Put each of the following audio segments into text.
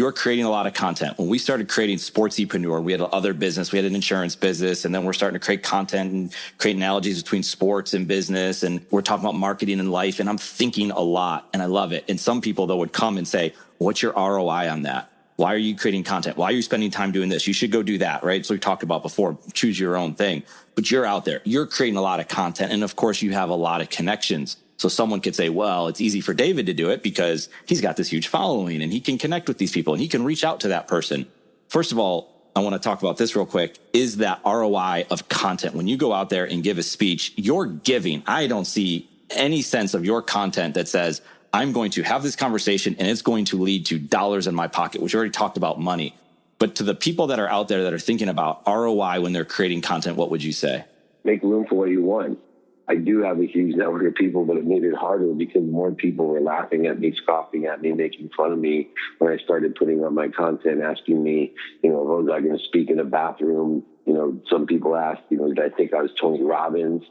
you're creating a lot of content. When we started creating Sportsepreneur, we had other business, we had an insurance business, and then we're starting to create content and create analogies between sports and business. And we're talking about marketing and life. And I'm thinking a lot and I love it. And some people though would come and say, what's your ROI on that? Why are you creating content? Why are you spending time doing this? You should go do that, right? So we talked about before, choose your own thing, but you're out there, you're creating a lot of content. And of course you have a lot of connections. So someone could say, well, it's easy for David to do it because he's got this huge following and he can connect with these people and he can reach out to that person. First of all, I want to talk about this real quick, is that ROI of content. When you go out there and give a speech, you're giving. I don't see any sense of your content that says, I'm going to have this conversation and it's going to lead to dollars in my pocket, which we already talked about money. But to the people that are out there that are thinking about ROI when they're creating content, what would you say? Make room for what you want. I do have a huge network of people, but it made it harder because more people were laughing at me, scoffing at me, making fun of me when I started putting up my content, asking me, was I going to speak in a bathroom? Some people asked, did I think I was Tony Robbins?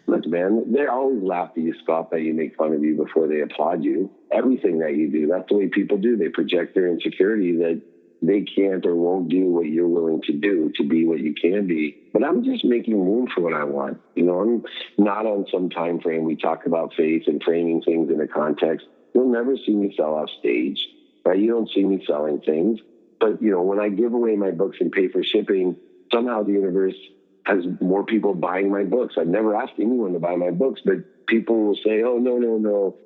Look, man, they always laugh at you, scoff at you, make fun of you before they applaud you. Everything that you do, that's the way people do. They project their insecurity that they can't or won't do what you're willing to do to be what you can be. But I'm just making room for what I want. I'm not on some time frame. We talk about faith and framing things in a context. You'll never see me sell off stage, right? You don't see me selling things. But, when I give away my books and pay for shipping, somehow the universe has more people buying my books. I've never asked anyone to buy my books, but people will say, oh, no.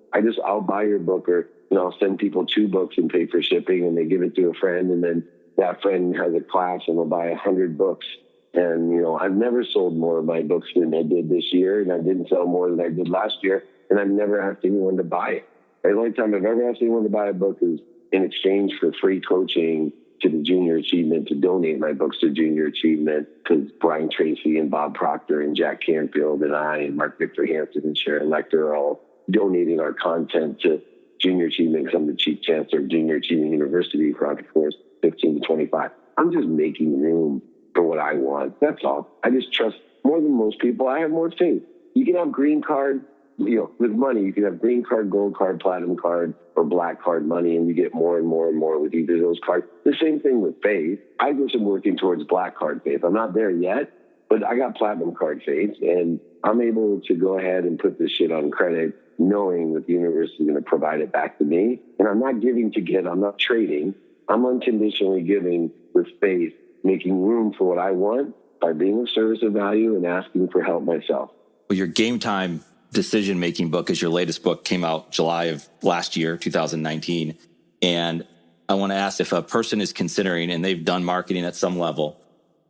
I'll buy your book, or I'll send people 2 books and pay for shipping, and they give it to a friend, and then that friend has a class and will buy 100 books. And, I've never sold more of my books than I did this year, and I didn't sell more than I did last year, and I've never asked anyone to buy it. The only time I've ever asked anyone to buy a book is in exchange for free coaching to the Junior Achievement, to donate my books to Junior Achievement, because Brian Tracy and Bob Proctor and Jack Canfield and I and Mark Victor Hansen and Sharon Lecter are all donating our content to Junior Achievement, because I'm the Chief Chancellor of Junior Achievement University for entrepreneurs 15 to 25. I'm just making room for what I want. That's all. I just trust more than most people. I have more faith. You can have green card, with money, you can have green card, gold card, platinum card, or black card money, and you get more and more and more with either of those cards. The same thing with faith. I just am working towards black card faith. I'm not there yet, but I got platinum card faith, and I'm able to go ahead and put this shit on credit, knowing that the universe is going to provide it back to me. And I'm not giving to get, I'm not trading. I'm unconditionally giving with faith, making room for what I want by being of service of value and asking for help myself. Well, your Game Time decision-making book is your latest book, came out July of last year, 2019. And I want to ask, if a person is considering, and they've done marketing at some level,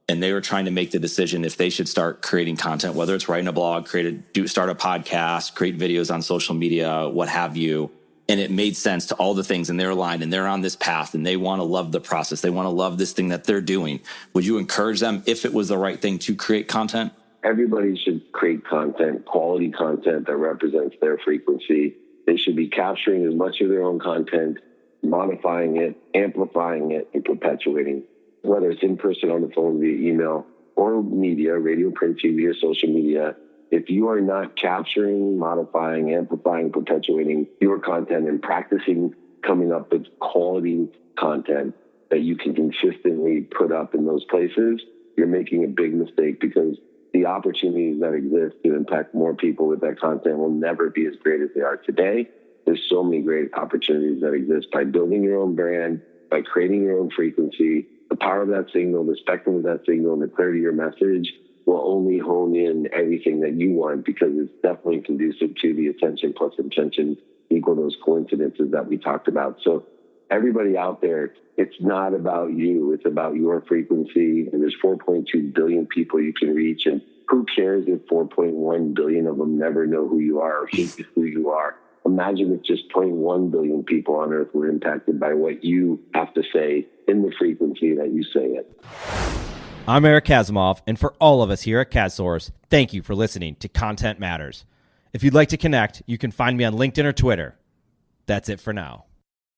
and they were trying to make the decision if they should start creating content, whether it's writing a blog, start a podcast, create videos on social media, what have you, and it made sense to all the things, and they're aligned and they're on this path and they want to love the process, they want to love this thing that they're doing, would you encourage them, if it was the right thing, to create content? Everybody should create content, quality content that represents their frequency. They should be capturing as much of their own content, modifying it, amplifying it, and perpetuating, whether it's in person, on the phone, via email, or media, radio, print, TV, or social media. If you are not capturing, modifying, amplifying, perpetuating your content and practicing coming up with quality content that you can consistently put up in those places, you're making a big mistake, because the opportunities that exist to impact more people with that content will never be as great as they are today. There's so many great opportunities that exist by building your own brand, by creating your own frequency. The power of that signal, the spectrum of that signal, and the clarity of your message will only hone in everything that you want, because it's definitely conducive to the attention plus intention equal those coincidences that we talked about. So everybody out there, it's not about you. It's about your frequency. And there's 4.2 billion people you can reach. And who cares if 4.1 billion of them never know who you are or who you are? Imagine if just 0.1 billion people on earth were impacted by what you have to say in the frequency that you say it. I'm Eric Kasimov, and for all of us here at CadSource, thank you for listening to Content Matters. If you'd like to connect, you can find me on LinkedIn or Twitter. That's it for now.